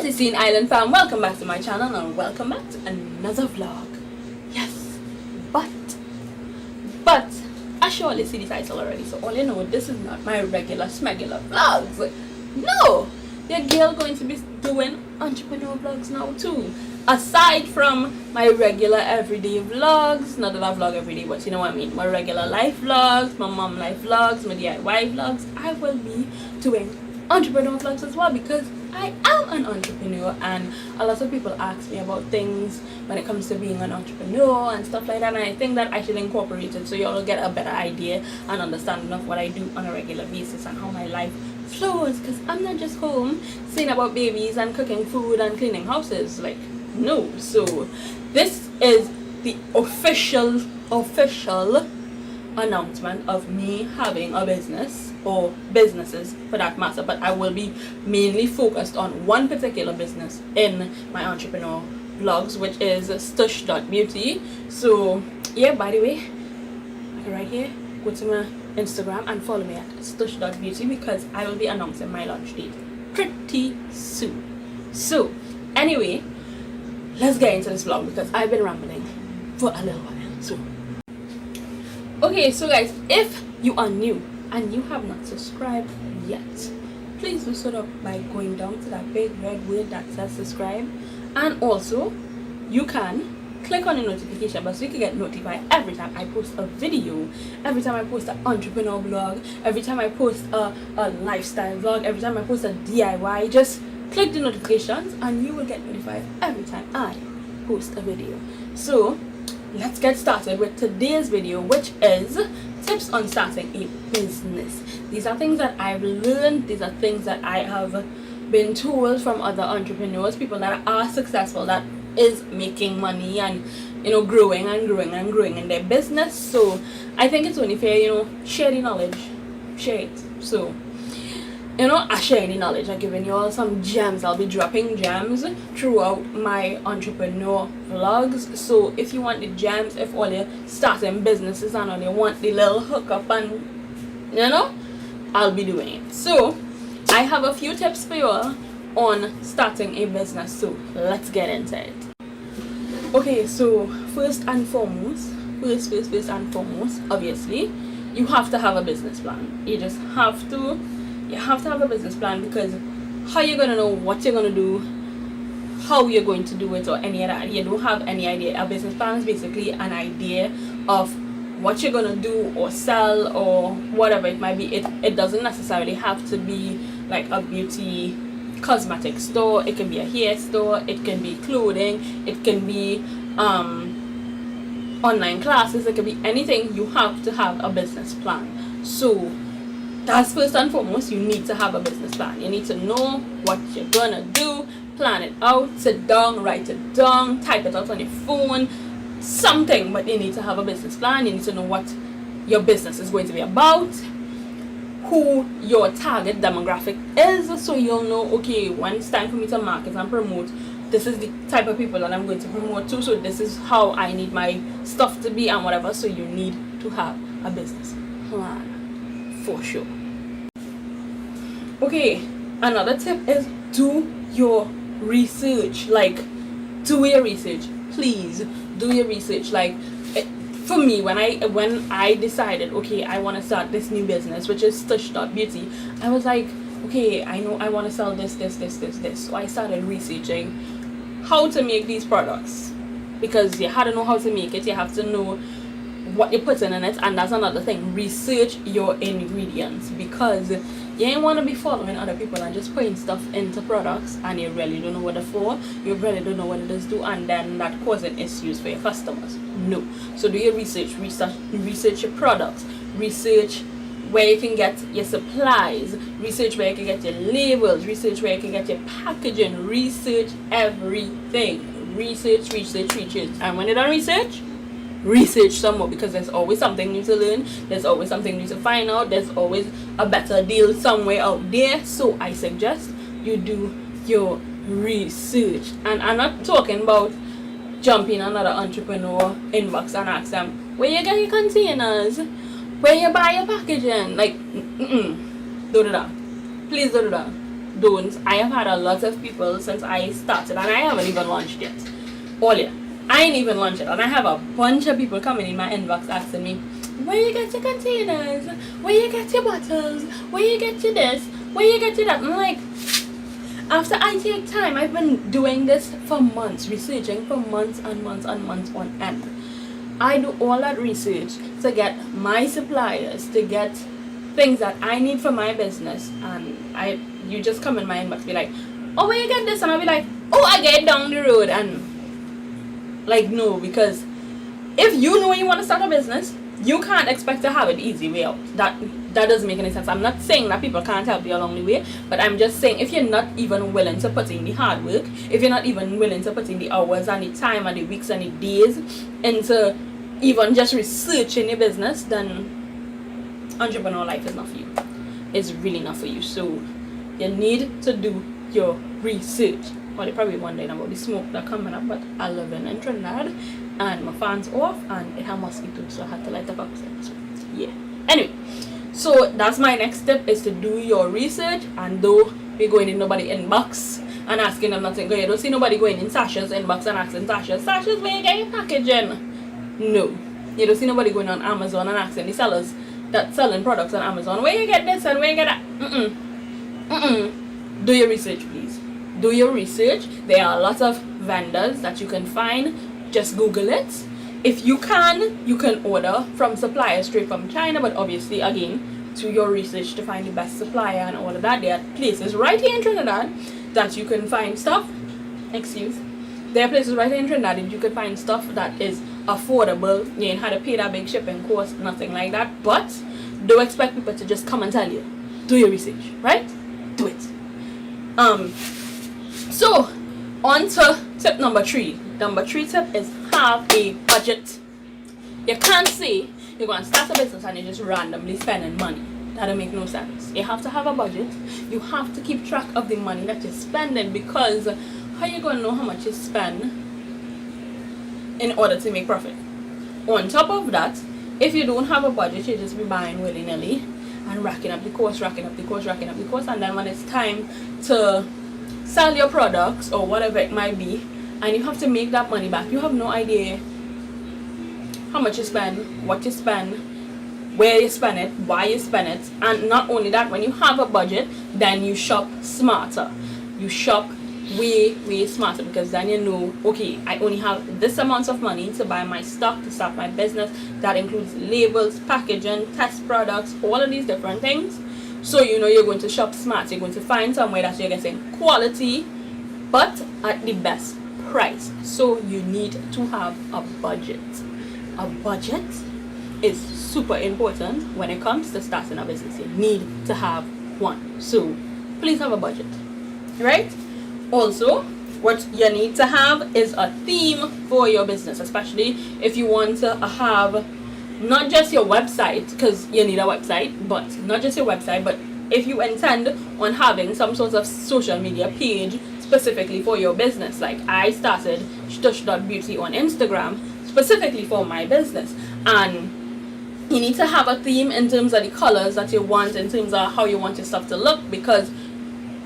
the scene, Island fam? Welcome back to my channel and welcome back to another vlog. Yes, but I surely see the title already, so all you know, this is not my regular smegular vlogs. No, your girl going to be doing entrepreneur vlogs now too. Aside from my regular everyday vlogs, not that I vlog every day, but you know what I mean, my regular life vlogs, my mom life vlogs, my DIY vlogs, I will be doing entrepreneur vlogs as well, because I am an entrepreneur, and a lot of people ask me about things when it comes to being an entrepreneur and stuff like that, and I think that I should incorporate it so you all get a better idea and understanding of what I do on a regular basis and how my life flows, because I'm not just home saying about babies and cooking food and cleaning houses, like, no. So this is the official announcement of me having a business, or businesses for that matter, but I will be mainly focused on one particular business in my entrepreneur vlogs, which is stush.beauty. So yeah, by the way, right here, go to my Instagram and follow me at stush.beauty, because I will be announcing my launch date pretty soon. So anyway, let's get into this vlog because I've been rambling for a little while. So okay, so guys, if you are new and you have not subscribed yet, please do so by going down to that big red word that says subscribe, and also you can click on the notification bell so you can get notified every time I post a video, every time I post an entrepreneur vlog, every time I post a lifestyle vlog, every time I post a DIY. Just click the notifications and you will get notified every time I post a video. So let's get started with today's video, which is tips on starting a business. These are things that I've learned, these are things that I have been told from other entrepreneurs, people that are successful, that is making money and, you know, growing in their business. So I think it's only fair, you know, share the knowledge, share it. So, you know, I share the knowledge. I'm giving you all some gems. I'll be dropping gems throughout my entrepreneur vlogs. So if you want the gems, if all you're starting businesses and all you want the little hookup and, you know, I'll be doing it. So I have a few tips for you all on starting a business. So let's get into it. Okay, so first and foremost, obviously, you have to have a business plan. You just have to. You have to have a business plan, because how you're going to know what you're going to do, how you're going to do it, or any of that, you don't have any idea. A business plan is basically an idea of what you're going to do or sell or whatever it might be. It doesn't necessarily have to be like a beauty cosmetic store. It can be a hair store, it can be clothing, it can be online classes, it can be anything. You have to have a business plan. So that's first and foremost. You need to have a business plan. You need to know what you're gonna do, plan it out, sit down, write it down, type it out on your phone, something. But you need to have a business plan. You need to know what your business is going to be about, who your target demographic is, so you'll know, okay, when it's time for me to market and promote, this is the type of people that I'm going to promote to, so this is how I need my stuff to be and whatever. So you need to have a business plan for sure. Okay, another tip is do your research. Like, do your research, please do your research. Like, for me, when I decided, okay, I want to start this new business, which is stush.beauty, I was like, okay, I know I want to sell this. So I started researching how to make these products, because you have to know how to make it, you have to know what you're putting in it. And that's another thing, research your ingredients, because you ain't want to be following other people and just putting stuff into products and you really don't know what it's for, you really don't know what it does do, and then that causing issues for your customers. No. So do your research your products, research where you can get your supplies, research where you can get your labels, research where you can get your packaging, research everything. Research. And when you're done research some more, because there's always something new to learn, there's always something new to find out, there's always a better deal somewhere out there. So I suggest you do your research. And I'm not talking about jumping another entrepreneur inbox and ask them where you get your containers, where you buy your packaging. Like, don't do that. Please don't do that. don't. I have had a lot of people since I started, and I haven't even launched yet. All year. I ain't even launched it, and I have a bunch of people coming in my inbox asking me, where you get your containers? Where you get your bottles? Where you get your this? Where you get your that? I'm like, after I take time, I've been doing this for months, researching for months and months and months on end. I do all that research to get my suppliers, to get things that I need for my business, and you just come in my inbox be like, oh, where you get this? And I'll be like, oh, I get it down the road. And like, no, because if you know you want to start a business, you can't expect to have it easy way out. That doesn't make any sense. I'm not saying that people can't help you along the way, but I'm just saying if you're not even willing to put in the hard work, if you're not even willing to put in the hours and the time and the weeks and the days into even just researching your business, then entrepreneur life is not for you. It's really not for you. So you need to do your research. Well, you're probably wondering about the smoke that coming up, but I live in Trinidad and my fan's off and it had mosquitoes, so I had to light up outside. So yeah. Anyway, so that's my next step, is to do your research. And though we're going in nobody inbox and asking them nothing, you don't see nobody going in Sasha's inbox and asking Sasha's where you get your packaging. No, you don't see nobody going on Amazon and asking the sellers that selling products on Amazon, where you get this and where you get that. Do your research, please. Do your research. There are a lot of vendors that you can find. Just Google it. If you can order from suppliers straight from China, but obviously again, do your research to find the best supplier and all of that. There are places right here in Trinidad that you can find stuff. There are places right here in Trinidad that you can find stuff that is affordable. You ain't had to pay that big shipping cost, nothing like that. But don't expect people to just come and tell you. Do your research, right? Do it. So on to tip number 3. Number 3 tip is have a budget. You can't say you're going to start a business and you're just randomly spending money. That don't make no sense. You have to have a budget. You have to keep track of the money that you're spending, because how you going to know how much you spend in order to make profit? On top of that, if you don't have a budget, you just be buying willy-nilly and racking up the cost, and then when it's time to sell your products or whatever it might be, and you have to make that money back, you have no idea how much you spend, what you spend, where you spend it, why you spend it. And not only that, when you have a budget, then you shop smarter. You shop way smarter, because then you know, okay, I only have this amount of money to buy my stock to start my business. That includes labels, packaging, test products, all of these different things. So you know you're going to shop smart. You're going to find somewhere that you're getting quality but at the best price. So you need to have a budget. A budget is super important when it comes to starting a business. You need to have one. So please have a budget, right? Also, what you need to have is a theme for your business, especially if you want to have not just your website, because you need a website, but not just your website, but if you intend on having some sort of social media page specifically for your business. Like I started Stush.Beauty on Instagram specifically for my business, and you need to have a theme in terms of the colors that you want, in terms of how you want your stuff to look, because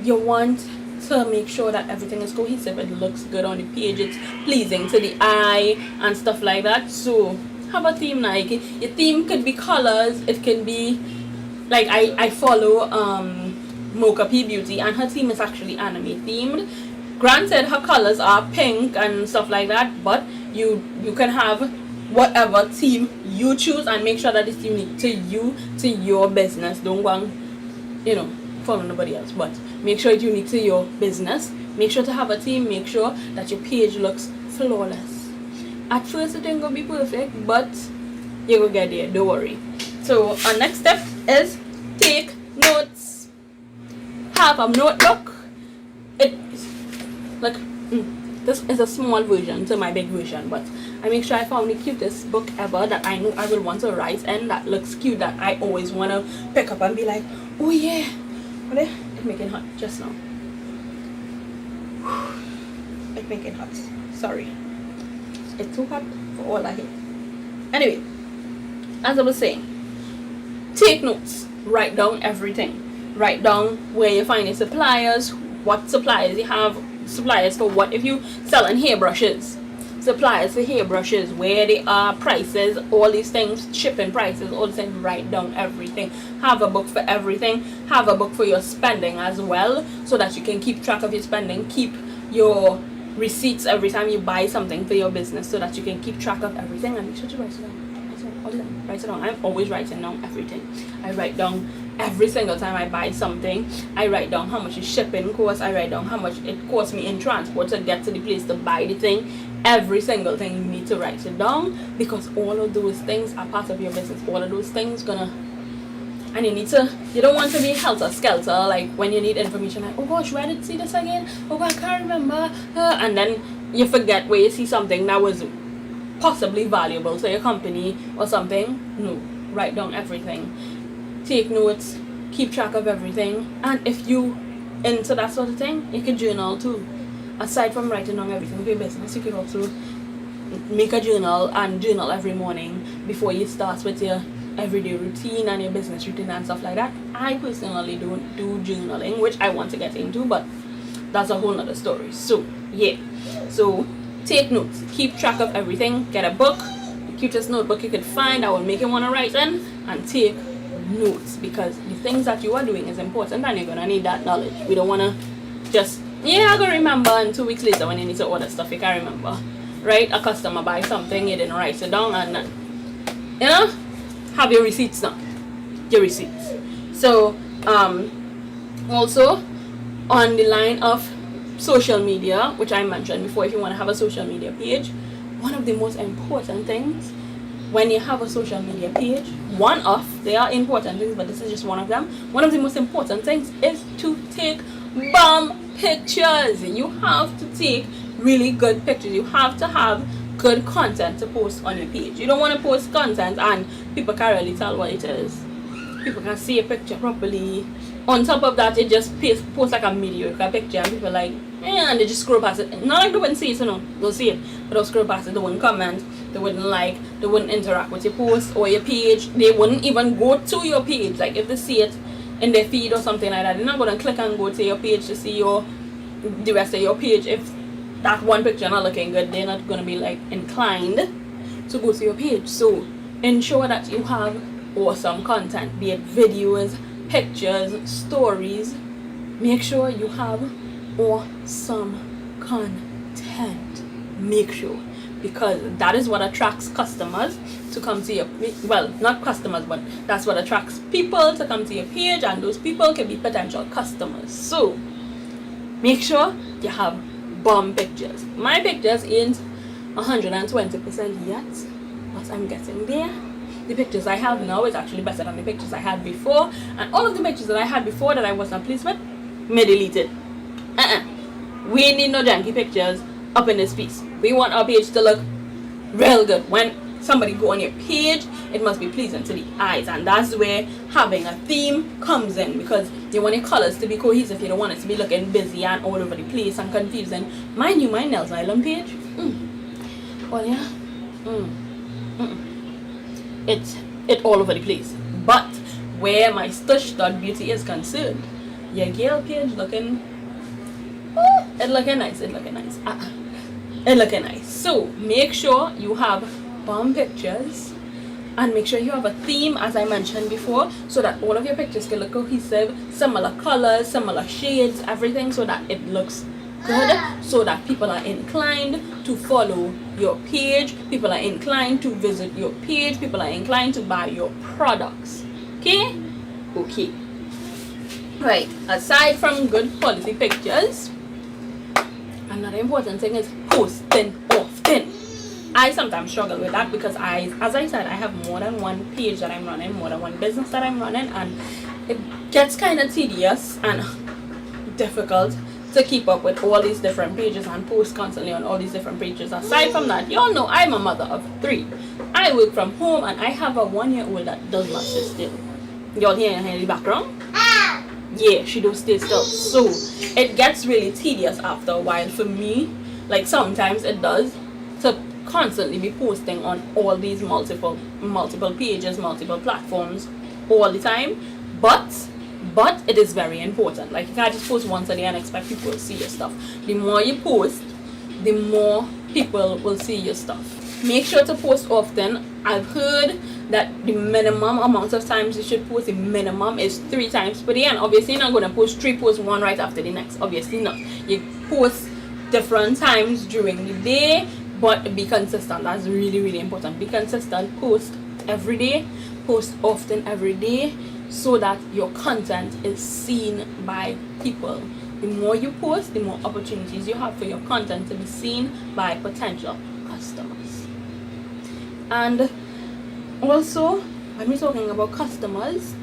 you want to make sure that everything is cohesive, it looks good on the page, it's pleasing to the eye and stuff like that. So have a theme. Like your theme could be colors, it can be like I follow Mocha P Beauty, and her theme is actually anime themed. Granted, her colors are pink and stuff like that, but you can have whatever theme you choose and make sure that it's unique to you, to your business. Don't go and follow nobody else, but make sure it's unique to your business. Make sure to have a theme. Make sure that your page looks flawless. At first it ain't gonna be perfect, but you will get there, don't worry. So our next step is take notes. Have a notebook. This is a small version to my big version, but I make sure I found the cutest book ever that I know I will want to write in, that looks cute, that I always want to pick up and be like, oh yeah. It's making hot just now. It's making hot. Sorry. It's too hot for all I hate. Anyway, as I was saying, take notes. Write down everything. Write down where you find your suppliers, what suppliers you have, suppliers for what. If you selling hairbrushes, suppliers for hairbrushes, where they are, prices, all these things, shipping prices, all these things. Write down everything. Have a book for everything. Have a book for your spending as well, so that you can keep track of your spending. Keep your receipts every time you buy something for your business, so that you can keep track of everything. And make sure to write it down. All the time. Write it down. I'm always writing down everything. I write down every single time I buy something. I write down how much the shipping costs. I write down how much it costs me in transport to get to the place to buy the thing. Every single thing you need to write it down, because all of those things are part of your business. All of those things and you don't want to be helter-skelter, like when you need information, like, oh gosh, where did I see this again? Oh God, I can't remember. And then you forget where you see something that was possibly valuable to your company or something. No, write down everything. Take notes, keep track of everything. And if you into that sort of thing, you can journal too. Aside from writing down everything for your business, you can also make a journal and journal every morning before you start with your everyday routine and your business routine and stuff like that. I personally don't do journaling, which I want to get into, but that's a whole nother story. So yeah, so take notes, keep track of everything. Get a book, cutest notebook you could find that will make you want to write in, and take notes, because the things that you are doing is important and you're gonna need that knowledge. We don't want to just, I'm gonna remember, and 2 weeks later when you need to order stuff you can't remember, right? A customer buys something, you didn't write it down, and have your receipts now. Your receipts. So also on the line of social media, which I mentioned before, if you want to have a social media page, one of the most important things when you have a social media page, they are important things, but this is just one of them. One of the most important things is to take bomb pictures. You have to take really good pictures. You have to have good content to post on your page. You don't want to post content and people can't really tell what it is. People can see a picture properly. On top of that, it just post like a mediocre picture, and people like, and they just scroll past it. Not like they wouldn't see it, they'll see it, but they'll scroll past it. They wouldn't comment, they wouldn't like, they wouldn't interact with your post or your page. They wouldn't even go to your page. Like if they see it in their feed or something like that, they're not gonna click and go to your page to see the rest of your page. If that one picture not looking good, they're not gonna be like inclined to go to your page. So ensure that you have awesome content, be it videos, pictures, stories. Make sure you have awesome content. Make sure, because that is what attracts customers to come to your, well, not customers, but that's what attracts people to come to your page, and those people can be potential customers. So make sure you have bomb pictures. My pictures ain't 120% yet, but I'm getting there. The pictures I have now is actually better than the pictures I had before, and all of the pictures that I had before that I wasn't pleased with, me deleted. We ain't need no janky pictures up in this piece. We want our page to look real good. When somebody go on your page, it must be pleasing to the eyes, and that's where having a theme comes in, because you want your colors to be cohesive. You don't want it to be looking busy and all over the place and confusing. Mind you, my Nellz Island page, well, yeah, it's all over the place. But where my stush.beauty is concerned, your girl page looking, it looking nice. It looking nice. So make sure you have bomb pictures, and make sure you have a theme, as I mentioned before, so that all of your pictures can look cohesive, similar colors, similar shades, everything, so that it looks good, so that people are inclined to follow your page, people are inclined to visit your page, people are inclined to buy your products. Okay? Right, aside from good quality pictures, another important thing is posting often. I sometimes struggle with that, because as I said, I have more than one page that I'm running, more than one business that I'm running, and it gets kind of tedious and difficult to keep up with all these different pages and post constantly on all these different pages. Aside from that, y'all know I'm a mother of 3. I work from home, and I have a 1-year-old that does not sit still. Y'all hear in the background? Yeah, she don't stay still. So it gets really tedious after a while for me. Like sometimes it does, to constantly be posting on all these multiple pages, multiple platforms all the time. But but it is very important. Like, you can't just post once a day and expect people to see your stuff. The more you post, the more people will see your stuff. Make sure to post often. I've heard that the minimum amount of times you should post, the minimum is 3 times per day, and obviously you're not going to post 3 posts one right after the next. Obviously not. You post different times during the day, but be consistent. That's really, really important. Be consistent. Post every day. Post often every day, so that your content is seen by people. The more you post, the more opportunities you have for your content to be seen by potential customers. And also, when we're talking about customers,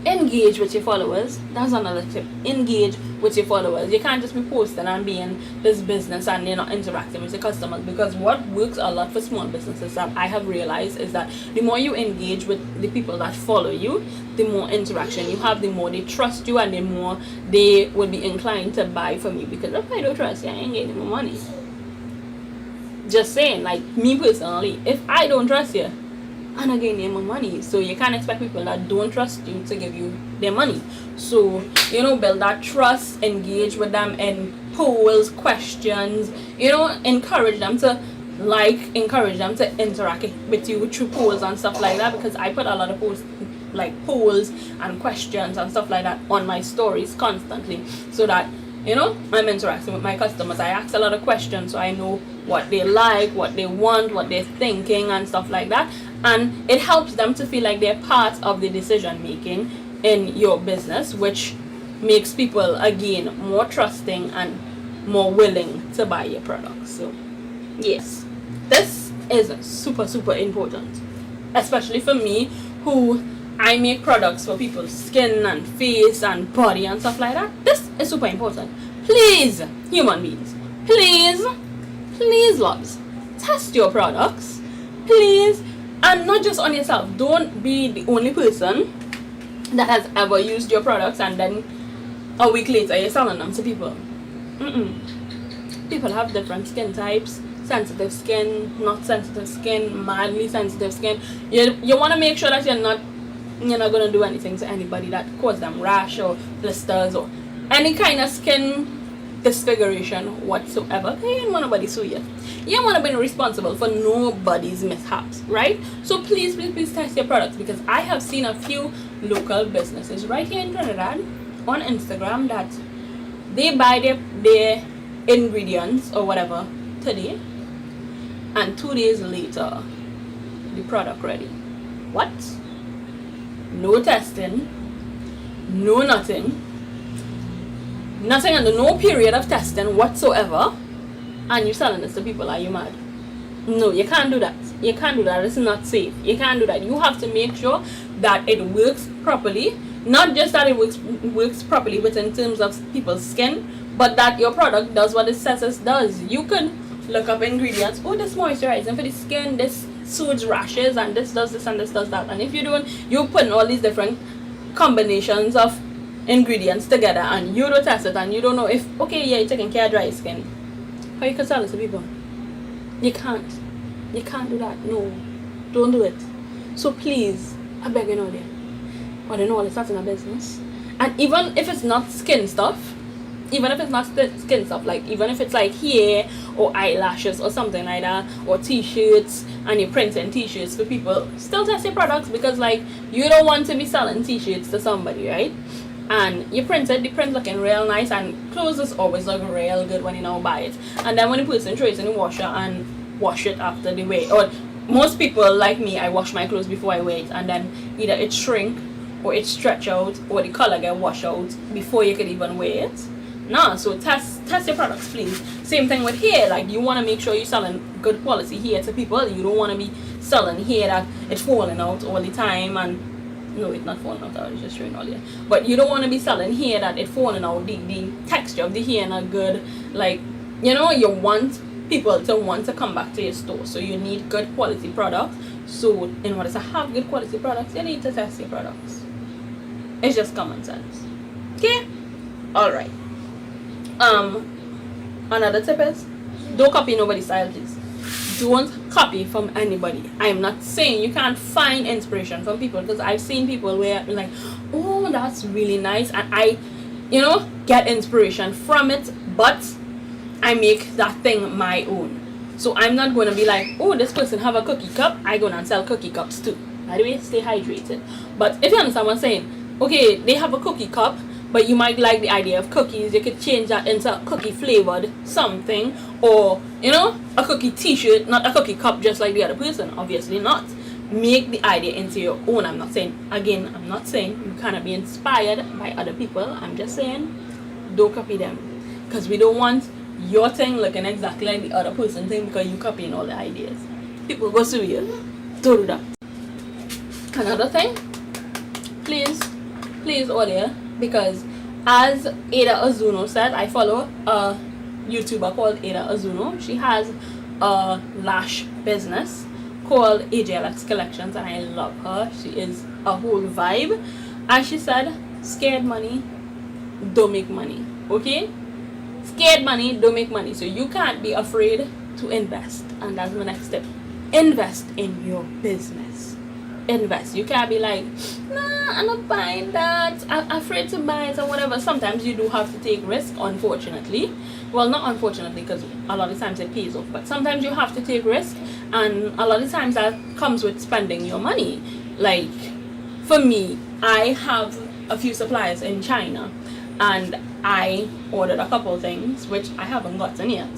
engage with your followers. That's another tip. Engage with your followers. You can't just be posting and being this business and you're not interacting with your customers, because what works a lot for small businesses that I have realized is that the more you engage with the people that follow you, the more interaction you have, the more they trust you, and the more they will be inclined to buy from you. Because if I don't trust you, I ain't getting more money. Just saying, like me personally, if I don't trust you, I'm not getting more money. So you can't expect people that don't trust you to give you their money. So, build that trust, engage with them in polls, questions, encourage them to encourage them to interact with you through polls and stuff like that, because I put a lot of posts, like polls and questions and stuff like that on my stories constantly, so that I'm interacting with my customers. I ask a lot of questions so I know what they like, what they want, what they're thinking and stuff like that, and it helps them to feel like they're part of the decision making in your business, which makes people again more trusting and more willing to buy your products. So yes, this is super, super important, especially for me, who I make products for people's skin and face and body and stuff like that. This is super important. Please, human beings, please loves, test your products, please, and not just on yourself. Don't be the only person that has ever used your products and then a week later you're selling them to people. People have different skin types. Sensitive skin, not sensitive skin, mildly sensitive skin. You want to make sure that you're not going to do anything to anybody that cause them rash or blisters or any kind of skin disfiguration whatsoever. You don't want nobody sue you. You don't want to be responsible for nobody's mishaps, right? So please test your products, because I have seen a few local businesses right here in Trinidad on Instagram that they buy their ingredients or whatever today, and 2 days later the product ready. What? No testing, no nothing, under no period of testing whatsoever, and you're selling this to people. Are you mad? No, you can't do that. You can't do that. It's not safe. You can't do that. You have to make sure that it works properly. Not just that it works properly within terms of people's skin, but that your product does what it says it does. You could look up ingredients. Oh, this moisturizing for the skin, this soothes rashes, and this does this and this does that. And if you're putting all these different combinations of ingredients together and you don't test it and you don't know if, okay, yeah, you're taking care of dry skin, how you can sell it to people? You can't do that. No, don't do it. So please, I beg you, there. I don't know what it's starting a business. And even if it's not skin stuff, like even if it's like hair or eyelashes or something like that, or t-shirts, and you're printing t-shirts for people, still test your products, because like you don't want to be selling t-shirts to somebody, right? And you print it, the print looking real nice, and clothes is always look real good when you now buy it, and then when the person throws it in the washer and wash it after they wear it, or most people like me, I wash my clothes before I wear it, and then either it shrink or it stretch out or the color get washed out before you could even wear it. No, so test your products, please. Same thing with hair. Like, you want to make sure you're selling good quality hair to people. You don't want to be selling hair that it's falling out all the time. And no, it's not falling out. I was just showing all here. But you don't want to be selling hair that it's falling out. The texture of the hair not good. Like, you want people to want to come back to your store. So you need good quality products. So in order to have good quality products, you need to test your products. It's just common sense. Okay? Alright. Another tip is, don't copy nobody's style, please. don't copy from anybody. I'm not saying you can't find inspiration from people, because I've seen people where like, oh, that's really nice, and I, get inspiration from it, but I make that thing my own. So I'm not going to be like, oh, this person have a cookie cup, I go and sell cookie cups too. By the way, stay hydrated. But if you understand what I'm saying, okay, they have a cookie cup, but you might like the idea of cookies. You could change that into a cookie flavored something, or a cookie t-shirt, not a cookie cup just like the other person. Obviously not. Make the idea into your own. I'm not saying you cannot be inspired by other people. I'm just saying don't copy them, because we don't want your thing looking exactly like the other person's thing because you copying all the ideas. People go sue you. Don't do that. Another thing, please audio, because as Ada Azuno said, I follow a YouTuber called Ada Azuno. She has a lash business called AJLX Collections, and I love her. She is a whole vibe. As she said, scared money don't make money. Okay, scared money don't make money. So you can't be afraid to invest, and that's the next step. Invest in your business. Invest. You can't be like, nah, I'm not buying that, I'm afraid to buy it or whatever. Sometimes you do have to take risk, unfortunately. Well, not unfortunately, because a lot of times it pays off, but sometimes you have to take risk, and a lot of times that comes with spending your money. Like for me, I have a few suppliers in China, and I ordered a couple things which I haven't gotten yet.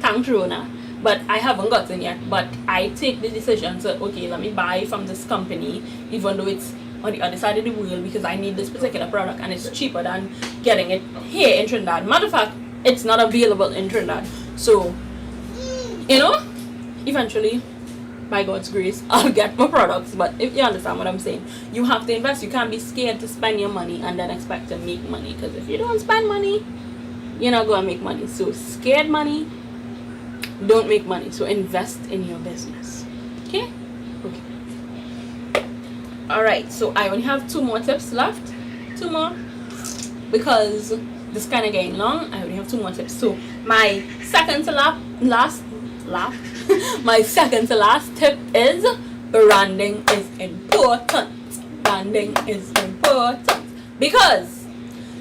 Thank Rona. But I haven't gotten yet. But I take the decision to, okay, let me buy from this company, even though it's on the other side of the world, because I need this particular product and it's cheaper than getting it here in Trinidad. Matter of fact, it's not available in Trinidad. So, eventually, by God's grace, I'll get my products. But if you understand what I'm saying, you have to invest. You can't be scared to spend your money and then expect to make money, because if you don't spend money, you're not going to make money. So scared money don't make money. So invest in your business. Okay. Alright, so I only have 2 more tips left. 2 more, because this kind of getting long. I only have 2 more tips. So my second to last my second to last tip is branding is important. Branding is important, because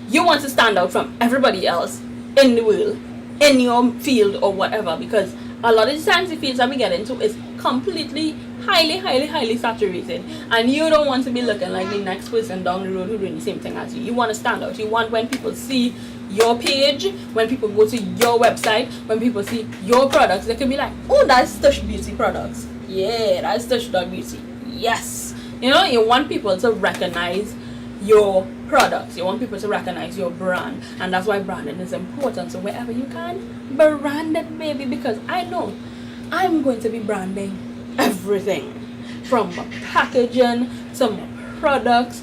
you want to stand out from everybody else in the world, in your field or whatever, because a lot of the times the fields that we get into is completely highly saturated, and you don't want to be looking like the next person down the road who doing the same thing as you. You want to stand out. You want, when people see your page, when people go to your website, when people see your products, they can be like, oh, that's Tush Beauty products. Yeah, that's Tush Beauty. Yes. You want people to recognize your products. You want people to recognize your brand, and that's why branding is important. So wherever you can, brand it, baby, because I know I'm going to be branding everything, from my packaging to my products.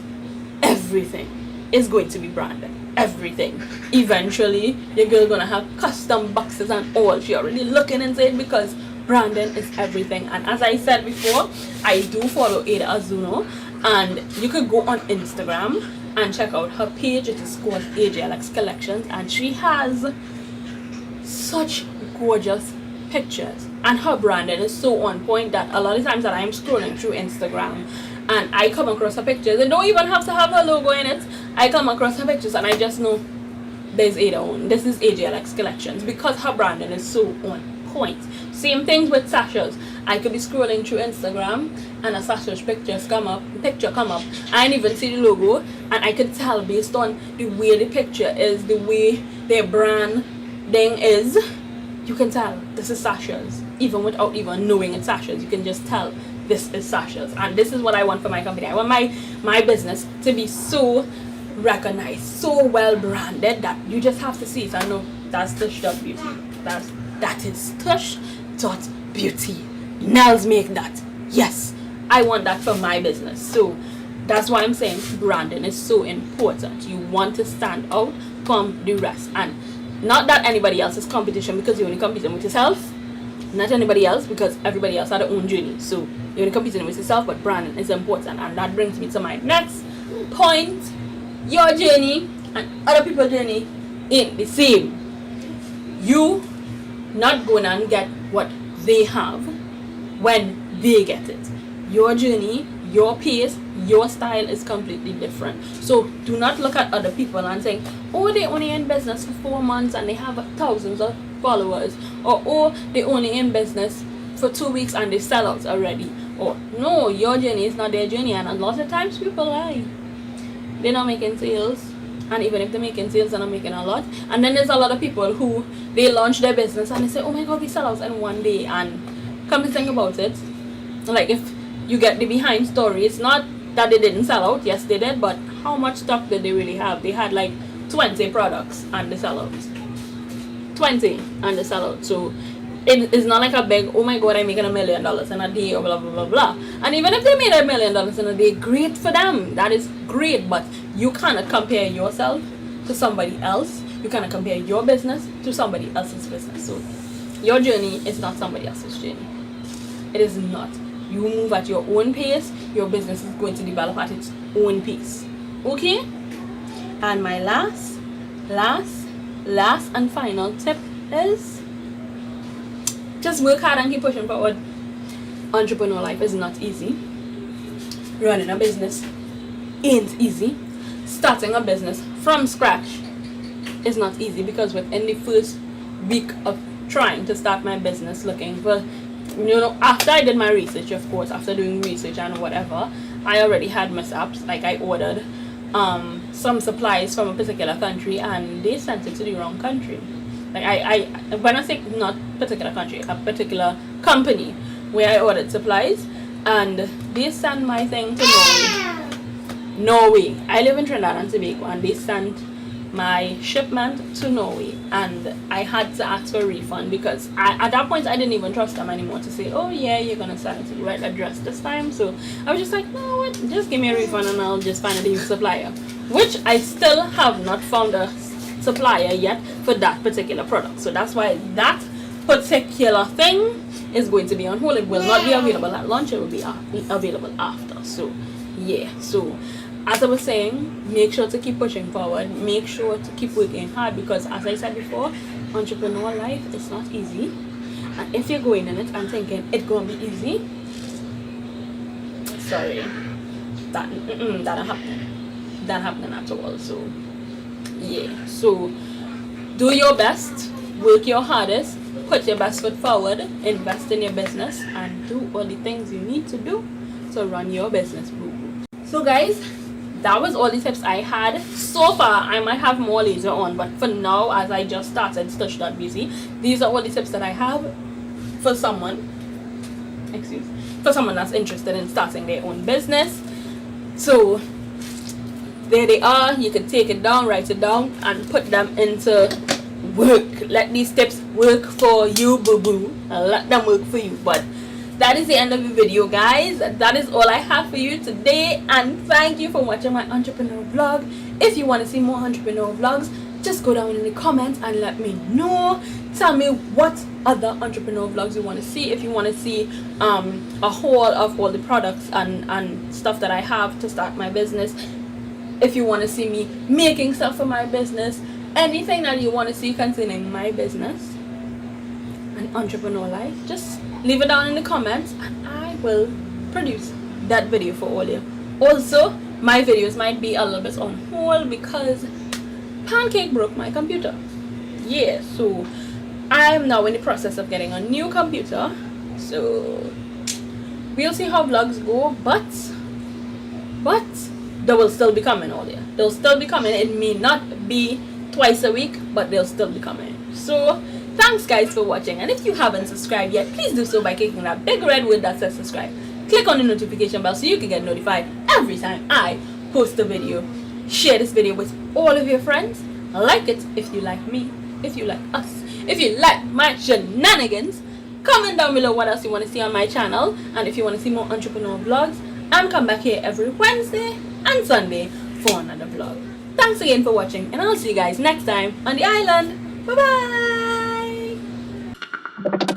Everything is going to be branded. Everything. Eventually your girl gonna have custom boxes and all. She already looking into it, because branding is everything. And as I said before, I do follow Ada Azuno, and you could go on Instagram and check out her page. It is called AJLX Collections, and she has such gorgeous pictures, and her branding is so on point that a lot of times that I'm scrolling through Instagram and I come across her pictures, and don't even have to have her logo in it. I come across her pictures and I just know there's Ada on. This is AJLX Collections, because her branding is so on point. Same things with sashes. I could be scrolling through Instagram and a sashes picture come up, I didn't even see the logo, and I could tell based on the way the picture is, the way their branding is, you can tell this is sashes. Even without even knowing it's sashes, you can just tell this is sashes. And this is what I want for my company. I want my business to be so recognized, so well branded, that you just have to see it and know that's Tush Beauty. That is Tush Beauty. Nellz make that. Yes, I want that for my business. So that's why I'm saying branding is so important. You want to stand out from the rest, and not that anybody else is competition, because you're only competing with yourself. Not anybody else, because everybody else had their own journey. So you're only competing with yourself, but branding is important. And that brings me to my next point. Your journey and other people's journey ain't the same. You not going and get what they have when they get it. Your journey, your pace, your style is completely different. So do not look at other people and think, oh, they only in business for 4 months and they have thousands of followers, or oh, they only in business for 2 weeks and they sell out already. Or no, your journey is not their journey. And a lot of times people lie. They're not making sales, and even if they're making sales, they're not making a lot. And then there's a lot of people who they launch their business and they say, oh my god, we sell out in 1 day. And come to think about it, like, if you get the behind story, it's not that they didn't sell out. Yes, they did, but how much stock did they really have? They had like 20 products and they sell out. 20 and they sell out. So it's not like a big, oh my god, I'm making $1 million in a day, or blah blah blah blah. And even if they made $1 million in a day, great for them. That is great. But you cannot compare yourself to somebody else. You cannot compare your business to somebody else's business. So your journey is not somebody else's journey. It is not. You move at your own pace. Your business is going to develop at its own pace. Okay? And my last and final tip is just work hard and keep pushing forward. Entrepreneur life is not easy. Running a business ain't easy. Starting a business from scratch is not easy, because within the first week of trying to start my business, looking for, after I did my research, of course, after doing research and whatever, I already had mishaps. Like, I ordered some supplies from a particular country and they sent it to the wrong country. Like, I when I say not particular country, a particular company where I ordered supplies, and they sent my thing to Norway. I live in Trinidad and Tobago, and they sent my shipment to Norway, and I had to ask for a refund, because at that point I didn't even trust them anymore to say, oh yeah, you're gonna send it to the right address this time. So I was just like, no, what? Just give me a refund and I'll just find a new supplier, which I still have not found a supplier yet for that particular product. So that's why that particular thing is going to be on hold. It will not be available at launch. It will be available after. So yeah, so as I was saying, make sure to keep pushing forward. Make sure to keep working hard, because as I said before, entrepreneur life is not easy. And if you're going in it and thinking it's gonna be easy, sorry, that happening at all. So yeah, so do your best, work your hardest, put your best foot forward, invest in your business, and do all the things you need to do to run your business. So guys, that was all the tips I had so far. I might have more later on, but for now, as I just started Stush.bz, these are all the tips that I have for someone that's interested in starting their own business. So there they are. You can take it down, write it down, and put them into work. Let these tips work for you, boo-boo. Let them work for you. But that is the end of the video, guys. That is all I have for you today, and thank you for watching my entrepreneur vlog. If you want to see more entrepreneur vlogs, just go down in the comments and let me know. Tell me what other entrepreneur vlogs you want to see. If you want to see a haul of all the products and stuff that I have to start my business, if you want to see me making stuff for my business, anything that you want to see concerning my business and entrepreneur life, just leave it down in the comments and I will produce that video for all you. Also, my videos might be a little bit on hold because Pancake broke my computer. Yeah, so I am now in the process of getting a new computer, so we'll see how vlogs go, but they will still be coming all year. They'll still be coming. It may not be twice a week, but they'll still be coming. So thanks guys for watching, and if you haven't subscribed yet, please do so by clicking that big red word that says subscribe. Click on the notification bell so you can get notified every time I post a video. Share this video with all of your friends. Like it if you like me, if you like us, if you like my shenanigans. Comment down below what else you want to see on my channel, and if you want to see more entrepreneur vlogs, and come back here every Wednesday and Sunday for another vlog. Thanks again for watching, and I'll see you guys next time on the island. Bye bye.